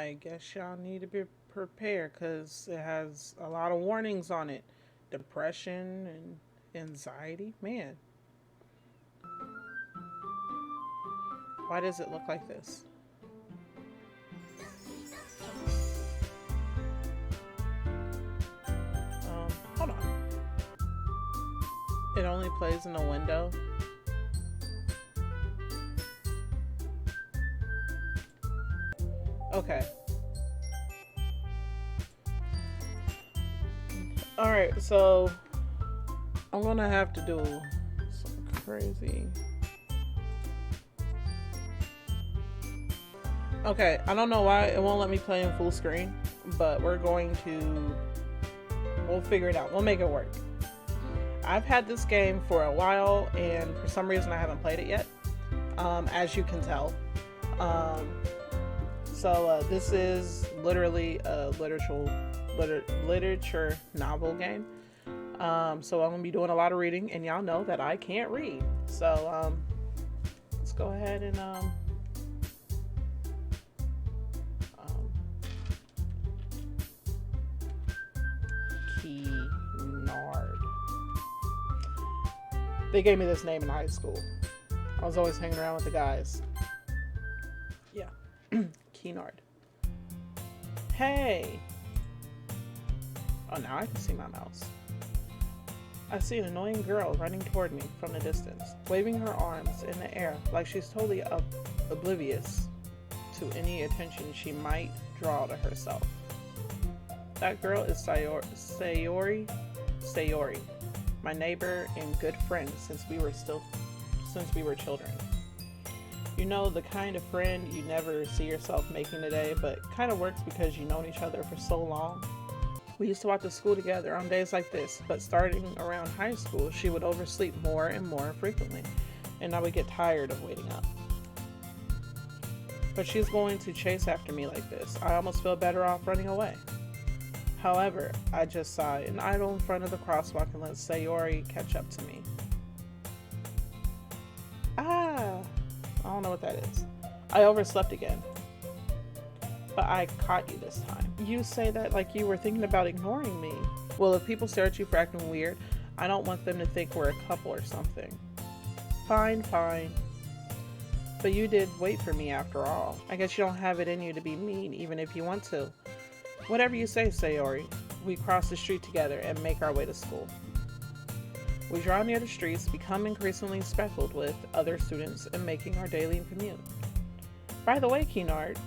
I guess y'all need to be prepared because it has a lot of warnings on it. Depression and anxiety. Man, why does it look like this? Hold on. It only plays in the window. Okay. Alright, so I'm gonna have to do some crazy. Okay, I don't know why it won't let me play in full screen, but we'll figure it out. We'll make it work. I've had this game for a while, and for some reason I haven't played it yet, as you can tell. Um, this is literally a literature novel game. So I'm gonna be doing a lot of reading, and y'all know that I can't read. So let's go ahead and Keenard. They gave me this name in high school. I was always hanging around with the guys. Yeah, Keenard. Hey. Oh, now I can see my mouse. I see an annoying girl running toward me from the distance, waving her arms in the air like she's totally oblivious to any attention she might draw to herself. That girl is Sayori, my neighbor and good friend since we were children. You know, the kind of friend you never see yourself making today, but kind of works because you've known each other for so long. We used to walk to school together on days like this, but starting around high school, she would oversleep more and more frequently, and I would get tired of waiting up. But she's going to chase after me like this. I almost feel better off running away. However, I just sigh and idle in front of the crosswalk and let Sayori catch up to me. Ah, I don't know what that is. I overslept again. But I caught you this time. You say that like you were thinking about ignoring me. Well, if people stare at you for acting weird, I don't want them to think we're a couple or something. Fine. But you did wait for me after all. I guess you don't have it in you to be mean even if you want to. Whatever you say, Sayori. We cross the street together and make our way to school. We draw near the streets, become increasingly speckled with other students and making our daily commute. By the way, Keenard,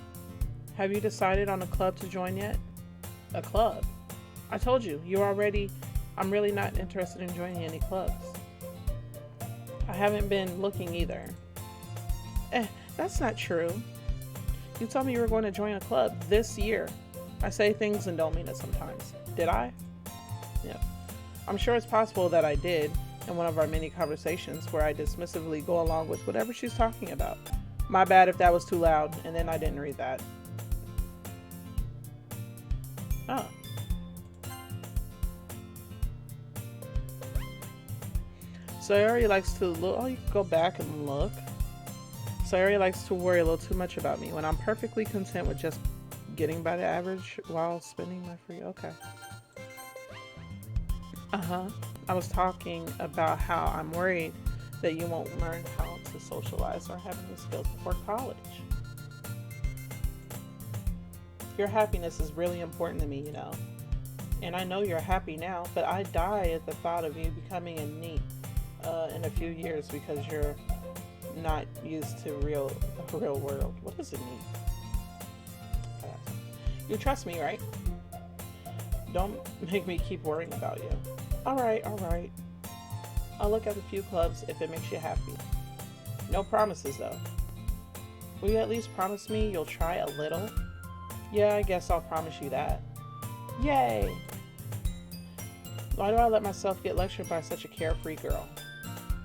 have you decided on a club to join yet? A club? I told you, I'm really not interested in joining any clubs. I haven't been looking either. That's not true. You told me you were going to join a club this year. I say things and don't mean it sometimes. Did I? Yeah. I'm sure it's possible that I did in one of our many conversations where I dismissively go along with whatever she's talking about. My bad if that was too loud, and then I didn't read that. Oh. Sayori likes to look. Oh, you can go back and look. Sayori likes to worry a little too much about me when I'm perfectly content with just getting by the average while spending my free. Okay. I was talking about how I'm worried that you won't learn how to socialize or have any skills before college. Your happiness is really important to me, you know. And I know you're happy now, but I die at the thought of you becoming a NEET in a few years because you're not used to the real world. What is a NEET? You trust me, right? Don't make me keep worrying about you. Alright. I'll look at a few clubs if it makes you happy. No promises, though. Will you at least promise me you'll try a little? Yeah, I guess I'll promise you that. Yay! Why do I let myself get lectured by such a carefree girl?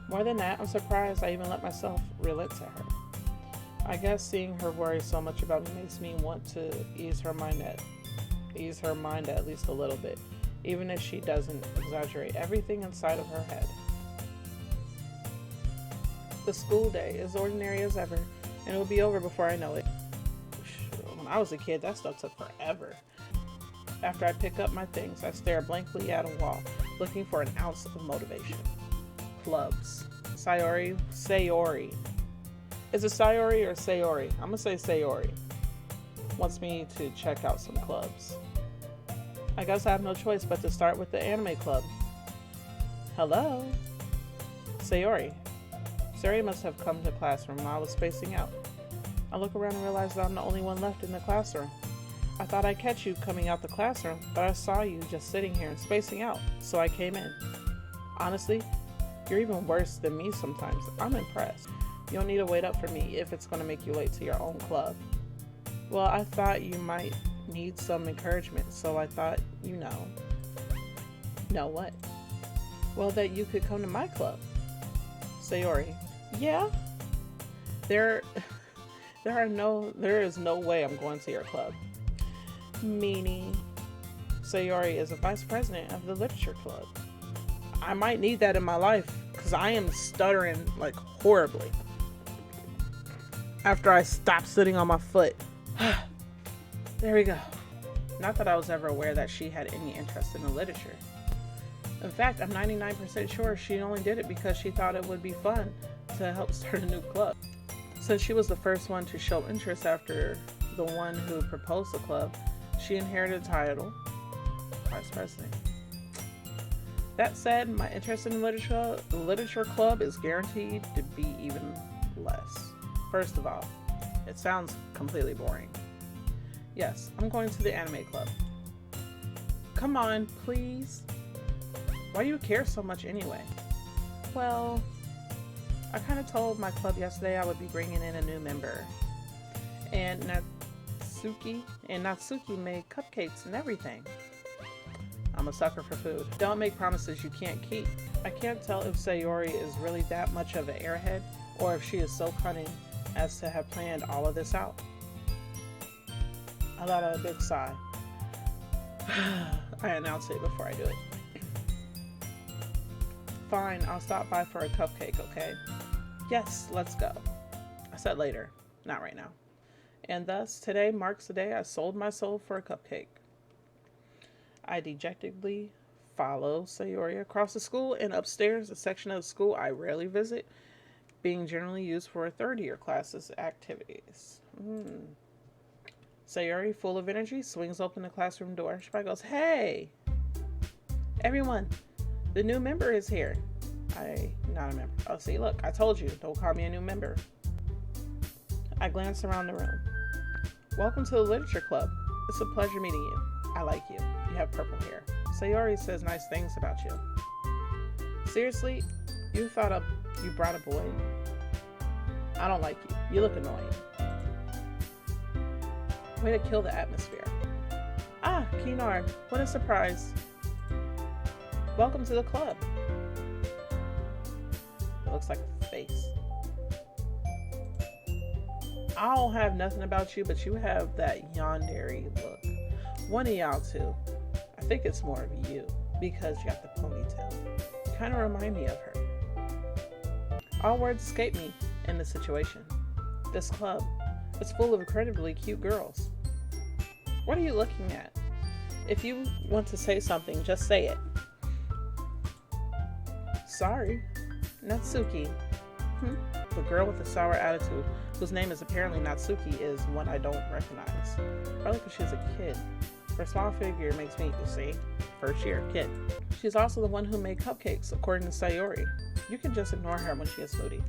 More than that, I'm surprised I even let myself relent to her. I guess seeing her worry so much about me makes me want to ease her mind at least a little bit, even if she doesn't exaggerate everything inside of her head. The school day is ordinary as ever, and it will be over before I know it. When I was a kid, that stuff took forever. After I pick up my things, I stare blankly at a wall, looking for an ounce of motivation. Clubs. Sayori. Is it Sayori or Sayori? I'm gonna say Sayori. Wants me to check out some clubs. I guess I have no choice but to start with the anime club. Hello? Sayori. Sayori must have come to classroom while I was spacing out. I look around and realize that I'm the only one left in the classroom. I thought I'd catch you coming out the classroom, but I saw you just sitting here and spacing out, so I came in. Honestly, you're even worse than me sometimes. I'm impressed. You don't need to wait up for me if it's going to make you late to your own club. Well, I thought you might need some encouragement, so I thought, Know what? Well, that you could come to my club. Sayori. Yeah? There is no way I'm going to your club. Meaning, Sayori is a vice president of the literature club. I might need that in my life, because I am stuttering like horribly. After I stop sitting on my foot. There we go. Not that I was ever aware that she had any interest in the literature. In fact, I'm 99% sure she only did it because she thought it would be fun to help start a new club. Since she was the first one to show interest after the one who proposed the club, she inherited the title, Vice President. That said, my interest in the literature club is guaranteed to be even less. First of all, it sounds completely boring. Yes, I'm going to the anime club. Come on, please. Why do you care so much anyway? Well, I kind of told my club yesterday I would be bringing in a new member. And Natsuki made cupcakes and everything. I'm a sucker for food. Don't make promises you can't keep. I can't tell if Sayori is really that much of an airhead or if she is so cunning as to have planned all of this out. I let out a big sigh. I announce it before I do it. Fine, I'll stop by for a cupcake, okay? Yes, let's go. I said later, not right now. And thus, today marks the day I sold my soul for a cupcake. I dejectedly follow Sayori across the school and upstairs, a section of the school I rarely visit, being generally used for third-year classes activities. Sayori, full of energy, swings open the classroom door. She goes, "Hey, everyone, the new member is here." Not a member. Oh, see, look, I told you, don't call me a new member. I glance around the room. Welcome to the literature club. It's a pleasure meeting you. I like you. You have purple hair. Sayori says nice things about you. Seriously, you brought a boy? I don't like you. You look annoying. Way to kill the atmosphere. Ah, Kinar, what a surprise. Welcome to the club. It looks like a face. I don't have nothing about you, but you have that yandere look. One of y'all two. I think it's more of you, because you got the ponytail. You kind of remind me of her. All words escape me in this situation. This club is full of incredibly cute girls. What are you looking at? If you want to say something, just say it. Sorry. Natsuki. The girl with the sour attitude, whose name is apparently Natsuki, is one I don't recognize. Probably because she's a kid. Her small figure makes me, first year kid. She's also the one who made cupcakes, according to Sayori. You can just ignore her when she gets moody.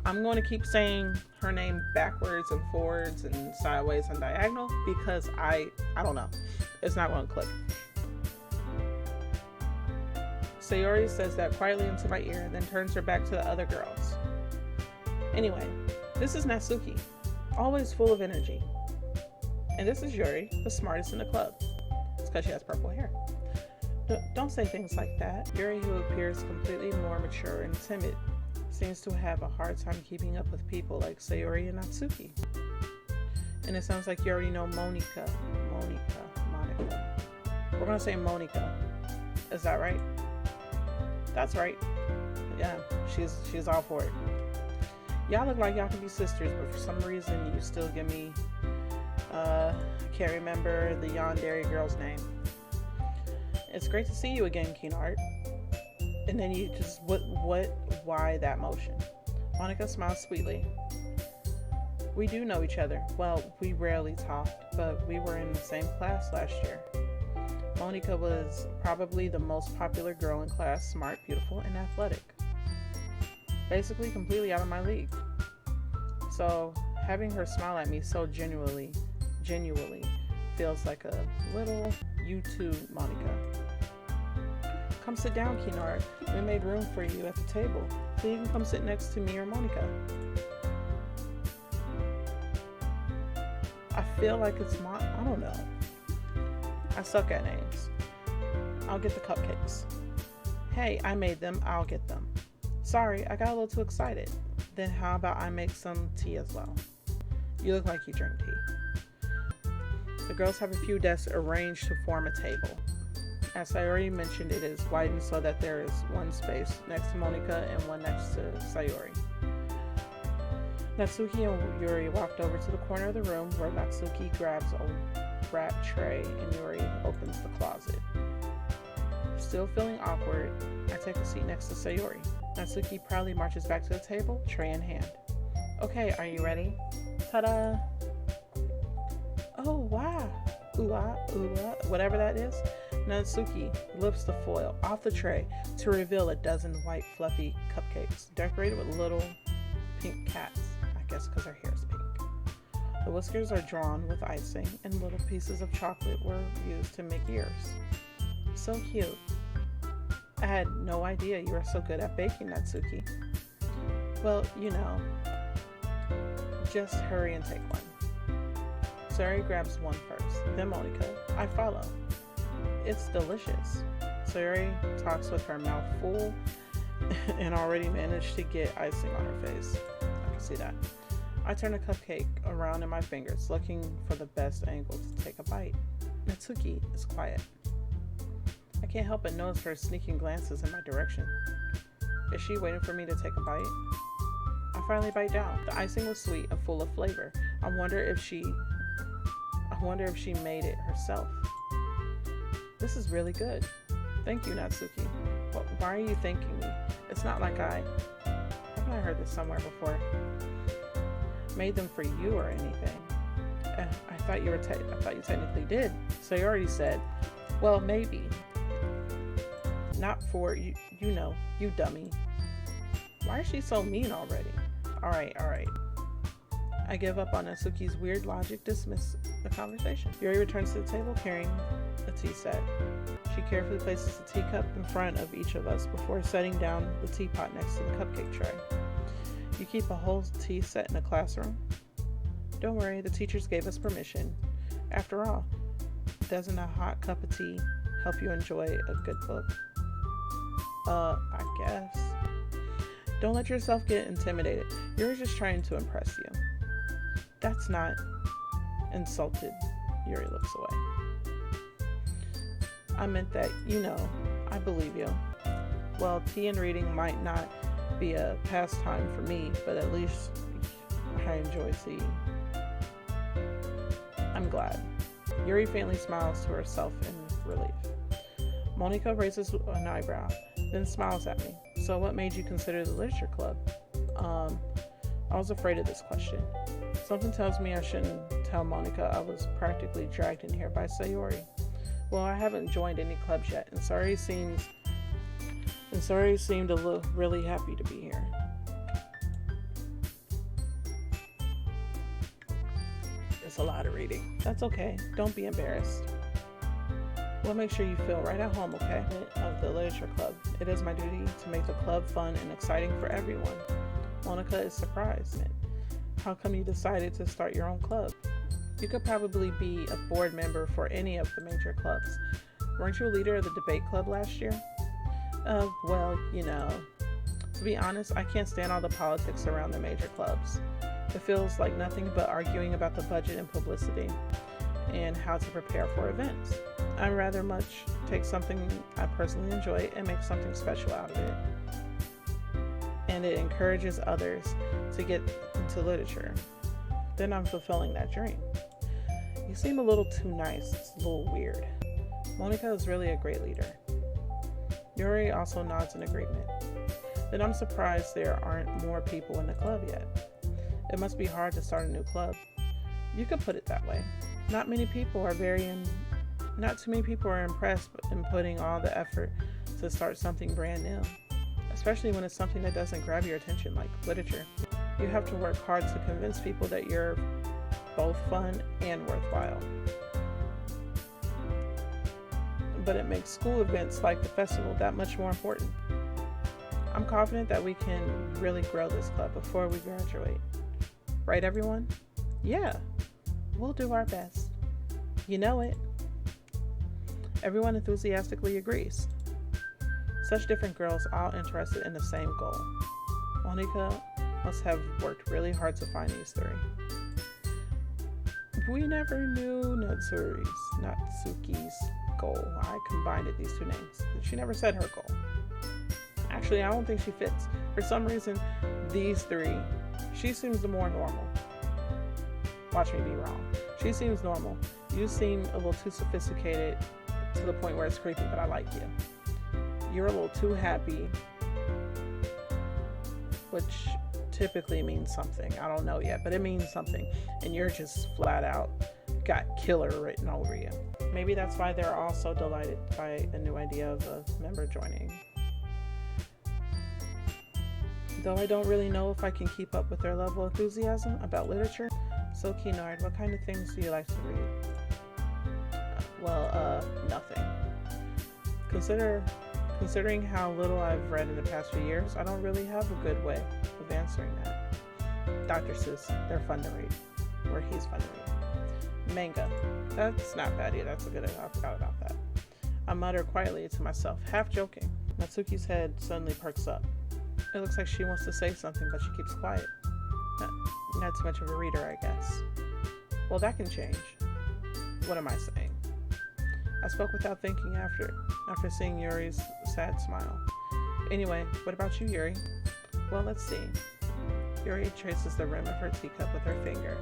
I'm going to keep saying her name backwards and forwards and sideways and diagonal because I don't know. It's not going to click. Sayori says that quietly into my ear, then turns her back to the other girls. Anyway, this is Natsuki, always full of energy. And this is Yuri, the smartest in the club. It's because she has purple hair. Don't say things like that. Yuri, who appears completely more mature and timid, seems to have a hard time keeping up with people like Sayori and Natsuki. And it sounds like you already know Monica. We're going to say Monica. Is that right? That's right. Yeah, she's all for it. Y'all look like y'all can be sisters, but for some reason you still give me can't remember the yandere girl's name. It's great to see you again, Keenart. And then you just, why that motion? Monica smiles sweetly. We do know each other. Well, we rarely talked, but we were in the same class last year. Monica was probably the most popular girl in class, smart, beautiful, and athletic. Basically completely out of my league. So having her smile at me so genuinely feels like a little you too, Monica. Come sit down, Keenard. We made room for you at the table, so you can come sit next to me or Monica. I feel like it's I don't know. I suck at names. I'll get the cupcakes. Hey, I made them. I'll get them. Sorry, I got a little too excited. Then how about I make some tea as well? You look like you drink tea. The girls have a few desks arranged to form a table. As I already mentioned, it is widened so that there is one space next to Monica and one next to Sayori. Natsuki and Yuri walked over to the corner of the room where Natsuki grabs a wrap tray and Yuri opens the closet. Still feeling awkward, I take a seat next to Sayori. Natsuki proudly marches back to the table, tray in hand. Okay, are you ready? Ta-da! Oh, wow! Whatever that is. Natsuki lifts the foil off the tray to reveal a dozen white, fluffy cupcakes decorated with little pink cats. I guess because her hair is pink. The whiskers are drawn with icing, and little pieces of chocolate were used to make ears. So cute. I had no idea you were so good at baking, Natsuki. Well, you know, just hurry and take one. Sayori grabs one first, then Monica. I follow. It's delicious. Sayori talks with her mouth full and already managed to get icing on her face. I can see that. I turn a cupcake around in my fingers, looking for the best angle to take a bite. Natsuki is quiet. I can't help but notice her sneaking glances in my direction. Is she waiting for me to take a bite? I finally bite down. The icing was sweet and full of flavor. I wonder if she made it herself. This is really good. Thank you, Natsuki. Why are you thanking me? It's not like haven't I heard this somewhere before? Made them for you or anything. I thought you technically did. So you already said, well, maybe. Not for you know, you dummy. Why is she so mean already? All right. I give up on Natsuki's weird logic, dismiss the conversation. Yuri returns to the table carrying a tea set. She carefully places the teacup in front of each of us before setting down the teapot next to the cupcake tray. You keep a whole tea set in a classroom? Don't worry, the teachers gave us permission. After all, doesn't a hot cup of tea help you enjoy a good book? I guess. Don't let yourself get intimidated. Yuri's just trying to impress you. That's not insulted. Yuri looks away. I meant that, you know, I believe you. Well, tea and reading might not be a pastime for me, but at least I enjoy tea. I'm glad. Yuri faintly smiles to herself in relief. Monica raises an eyebrow, then smiles at me. So what made you consider the literature club? I was afraid of this question. Something tells me I shouldn't tell Monica I was practically dragged in here by Sayori. Well, I haven't joined any clubs yet, and Sayori seemed to look really happy to be here. It's a lot of reading. That's okay. Don't be embarrassed. We'll make sure you feel right at home, okay? Of the literature club. It is my duty to make the club fun and exciting for everyone. Monica is surprised. How come you decided to start your own club? You could probably be a board member for any of the major clubs. Weren't you a leader of the debate club last year? Well, you know, to be honest, I can't stand all the politics around the major clubs. It feels like nothing but arguing about the budget and publicity and how to prepare for events. I'd rather much take something I personally enjoy and make something special out of it. And it encourages others to get into literature. Then I'm fulfilling that dream. You seem a little too nice. It's a little weird. Monika is really a great leader. Yuri also nods in agreement. Then I'm surprised there aren't more people in the club yet. It must be hard to start a new club. You could put it that way. Not too many people are impressed in putting all the effort to start something brand new, especially when it's something that doesn't grab your attention like literature. You have to work hard to convince people that you're both fun and worthwhile. But it makes school events like the festival that much more important. I'm confident that we can really grow this club before we graduate. Right, everyone? Yeah, we'll do our best. You know it. Everyone enthusiastically agrees. Such different girls, all interested in the same goal. Monika must have worked really hard to find these three. We never knew Natsuki's goal. I combined these two names. She never said her goal. Actually, I don't think she fits. For some reason, these three, she seems the more normal. Watch me be wrong. She seems normal. You seem a little too sophisticated to the point where it's creepy, but I like you. You're a little too happy, which typically means something. I don't know yet, but it means something. And you're just flat out got killer written over you. Maybe that's why they're all so delighted by the new idea of a member joining. Though I don't really know if I can keep up with their level of enthusiasm about literature. So Keenard, what kind of things do you like to read? Nothing. Considering how little I've read in the past few years, I don't really have a good way of answering that. Dr. Seuss, they're fun to read. Or he's fun to read. Manga. That's not bad either. That's a good idea. I forgot about that. I mutter quietly to myself, half joking. Natsuki's head suddenly perks up. It looks like she wants to say something, but she keeps quiet. Not too much of a reader, I guess. Well, that can change. What am I saying? I spoke without thinking after seeing Yuri's sad smile. Anyway, what about you, Yuri? Well, let's see. Yuri traces the rim of her teacup with her finger.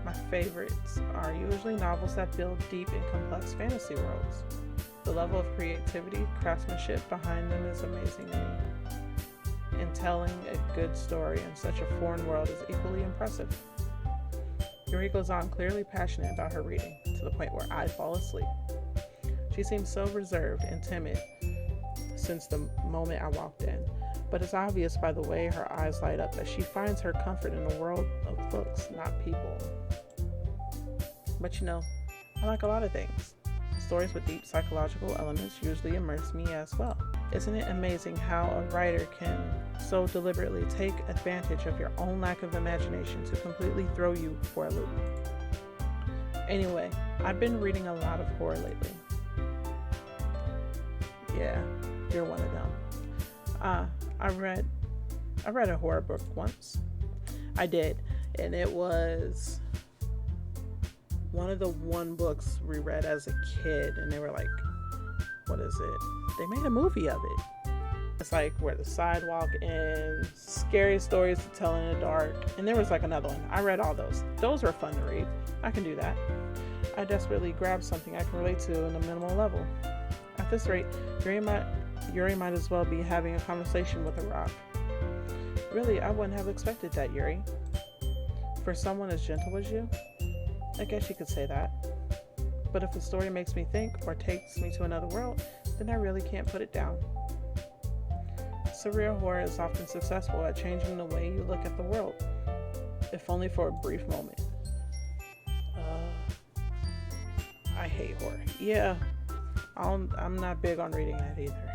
My favorites are usually novels that build deep and complex fantasy worlds. The level of creativity, craftsmanship behind them is amazing to me. And telling a good story in such a foreign world is equally impressive. Yuri goes on, clearly passionate about her reading, to the point where I fall asleep. She seems so reserved and timid since the moment I walked in, but it's obvious by the way her eyes light up that she finds her comfort in a world of books, not people. But I like a lot of things. Stories with deep psychological elements usually immerse me as well. Isn't it amazing how a writer can so deliberately take advantage of your own lack of imagination to completely throw you for a loop? Anyway, I've been reading a lot of horror lately. Yeah, you're one of them. I read a horror book once. I did, and it was one of the books we read as a kid, and they were like, what is it? They made a movie of it. It's like Where the Sidewalk Ends, Scary Stories to Tell in the Dark, and there was like another one. I read all those. Those were fun to read. I can do that. I desperately grabbed something I can relate to in a minimal level. At this rate, Yuri might as well be having a conversation with a rock. Really, I wouldn't have expected that, Yuri. For someone as gentle as you, I guess you could say that. But if the story makes me think or takes me to another world, then I really can't put it down. Surreal horror is often successful at changing the way you look at the world, if only for a brief moment. I hate horror. Yeah, I'm not big on reading that either.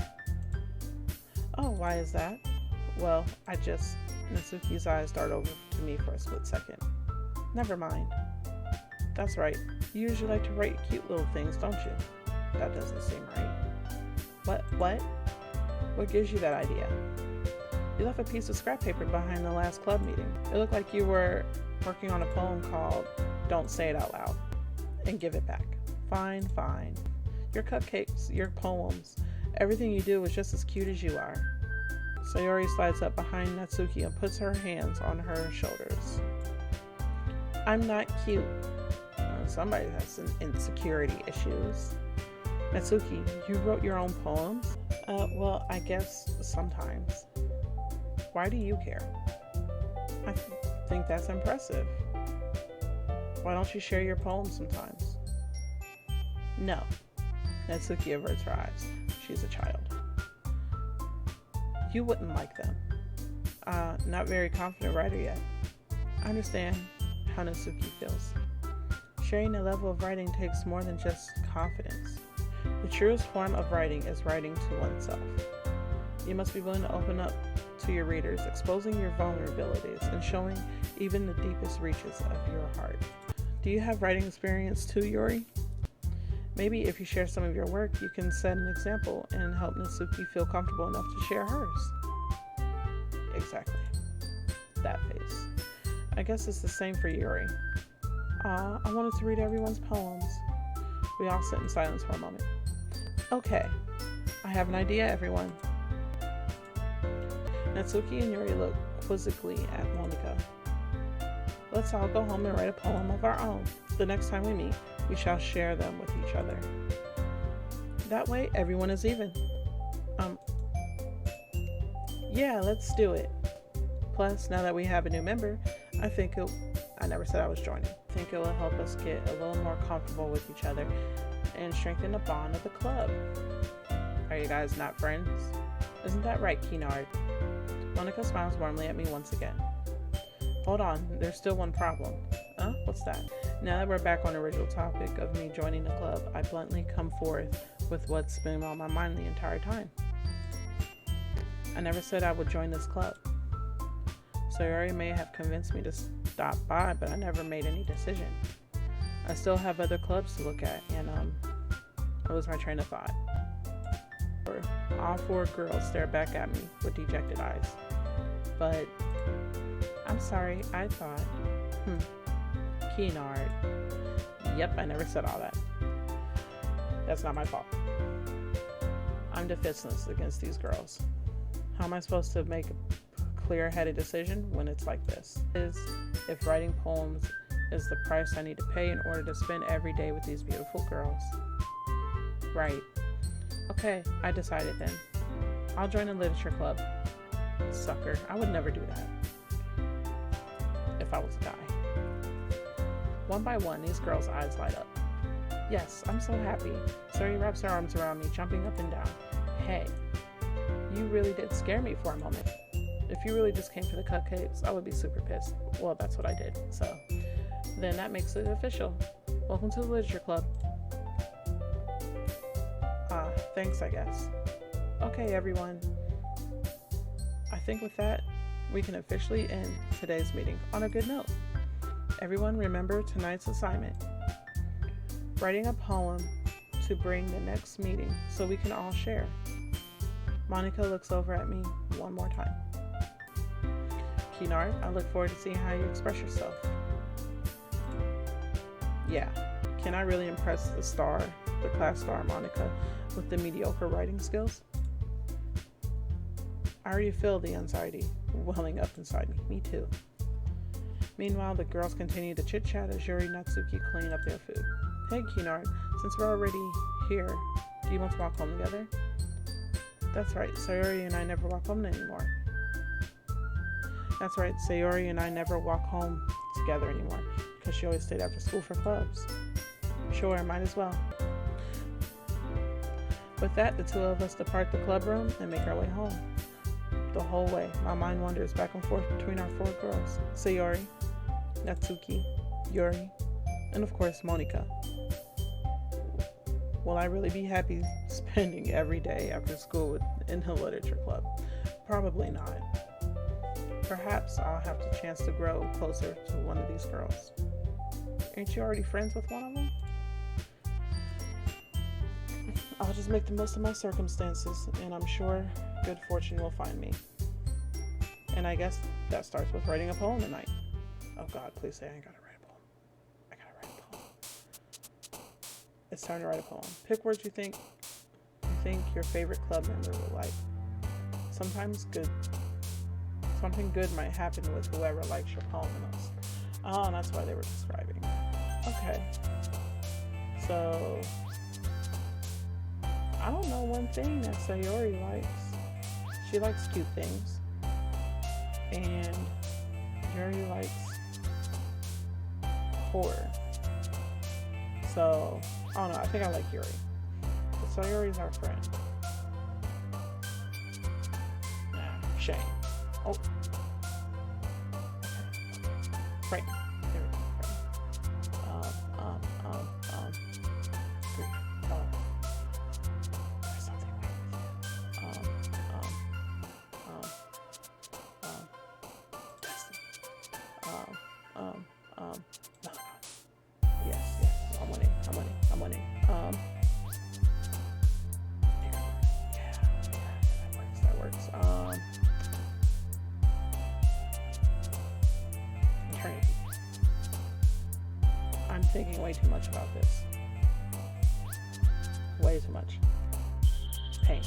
Oh, why is that? Well, Natsuki's eyes dart over to me for a split second. Never mind. That's right. You usually like to write cute little things, don't you? That doesn't seem right. What? What gives you that idea? You left a piece of scrap paper behind the last club meeting. It looked like you were working on a poem called Don't Say It Out Loud. And give it back. Fine. Your cupcakes, your poems, everything you do is just as cute as you are. Sayori slides up behind Natsuki and puts her hands on her shoulders. I'm not cute. somebody has some insecurity issues. Natsuki, you wrote your own poems? Well, I guess sometimes. Why do you care? I think that's impressive. Why don't you share your poems sometimes? No. Natsuki averts her eyes. She's a child. You wouldn't like them. Not very confident writer yet. I understand how Natsuki feels. Sharing a level of writing takes more than just confidence. The truest form of writing is writing to oneself. You must be willing to open up to your readers, exposing your vulnerabilities and showing even the deepest reaches of your heart. Do you have writing experience too, Yuri? Maybe if you share some of your work, you can set an example and help Natsuki feel comfortable enough to share hers. Exactly. That face. I guess it's the same for Yuri. I wanted to read everyone's poems. We all sit in silence for a moment. Okay, I have an idea, everyone. Natsuki and Yuri look quizzically at Monika. Let's all go home and write a poem of our own. The next time we meet, we shall share them with each other. That way, everyone is even. Yeah, let's do it. Plus, now that we have a new member, I never said I was joining. I think it will help us get a little more comfortable with each other and strengthen the bond of the club. Are you guys not friends? Isn't that right, Keenard? Monika smiles warmly at me once again. Hold on, there's still one problem. What's that? Now that we're back on the original topic of me joining the club, I bluntly come forth with what's been on my mind the entire time. I never said I would join this club. Sayori may have convinced me to stop by, but I never made any decision. I still have other clubs to look at, and I lose my train of thought. All four girls stare back at me with dejected eyes. But I'm sorry, I thought. Keenard. Yep, I never said all that. That's not my fault. I'm defenseless against these girls. How am I supposed to make a clear-headed decision when it's like this? If writing poems is the price I need to pay in order to spend every day with these beautiful girls. Right. Okay, I decided then. I'll join a literature club. Sucker, I would never do that. If I was a guy. One by one, these girls' eyes light up. Yes, I'm so happy. Suri wraps her arms around me, jumping up and down. Hey, you really did scare me for a moment. If you really just came for the cupcakes, I would be super pissed. Well, that's what I did, so. Then that makes it official. Welcome to the literature club. Thanks, I guess. Okay, everyone. I think with that, we can officially end today's meeting on a good note. Everyone remember tonight's assignment. Writing a poem to bring the next meeting so we can all share. Monika looks over at me one more time. Keenard, I look forward to seeing how you express yourself. Yeah, can I really impress the class star Monika with the mediocre writing skills? I already feel the anxiety welling up inside me. Me too. Meanwhile, the girls continue to chit-chat as Yuri and Natsuki clean up their food. Hey, Keenard, since we're already here, do you want to walk home together? That's right, Sayori and I never walk home anymore. That's right, Sayori and I never walk home together anymore because she always stayed after school for clubs. Sure, might as well. With that, the two of us depart the club room and make our way home. The whole way, my mind wanders back and forth between our four girls, Sayori, Natsuki, Yuri, and of course Monika. Will I really be happy spending every day after school in the literature club? Probably not. Perhaps I'll have the chance to grow closer to one of these girls. Aren't you already friends with one of them? I'll just make the most of my circumstances, and I'm sure good fortune will find me. And I guess that starts with writing a poem tonight. Oh God, please say I ain't gotta write a poem. I gotta write a poem. It's time to write a poem. Pick words you think your favorite club member will like. Something good might happen with whoever likes your poem the most. Oh, that's why they were describing. Okay. So I don't know one thing that Sayori likes. She likes cute things. And Yuri likes horror. So I don't know, I think I like Yuri. But Sayori's our friend. Nah, shame. Oh. Okay. Right. There we go. Right. There's something wrong with you. Destiny. No. Yes. I'm winning. Yeah, that works. Eternity. I'm thinking way too much about this. Way too much. Pain.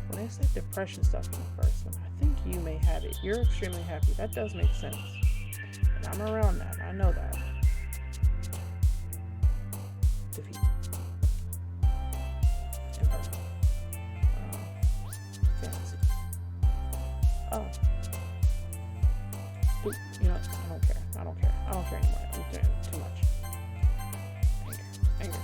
When they said depression stuff in the first one, I think you may have it. You're extremely happy. That does make sense. And I'm around that. I know that. Defeat. Imperfect. Fantasy. Oh. Dude, you know what? I don't care. I don't care anymore. I'm doing too much. Anger.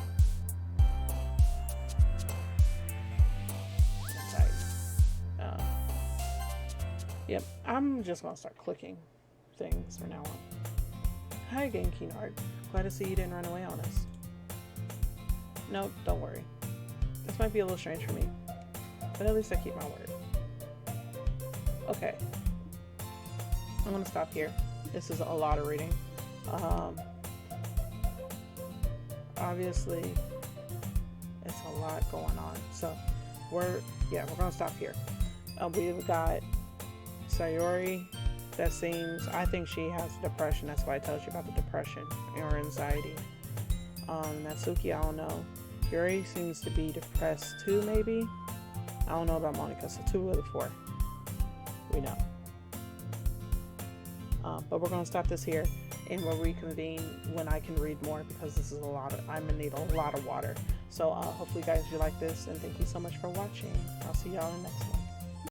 Yep, I'm just gonna start clicking things from now on. Hi again, Keenard. Glad to see you didn't run away on us. No, don't worry. This might be a little strange for me, but at least I keep my word. Okay. I'm gonna stop here. This is a lot of reading. Obviously, it's a lot going on. So we're gonna stop here. We've got Sayori, I think she has depression. That's why I told you about the depression or anxiety. Natsuki, I don't know. Yuri seems to be depressed too, maybe. I don't know about Monica, so 2 of the 4. We know. But we're going to stop this here and we'll reconvene when I can read more, because this is I'm going to need a lot of water. So hopefully guys you like this, and thank you so much for watching. I'll see y'all in the next one.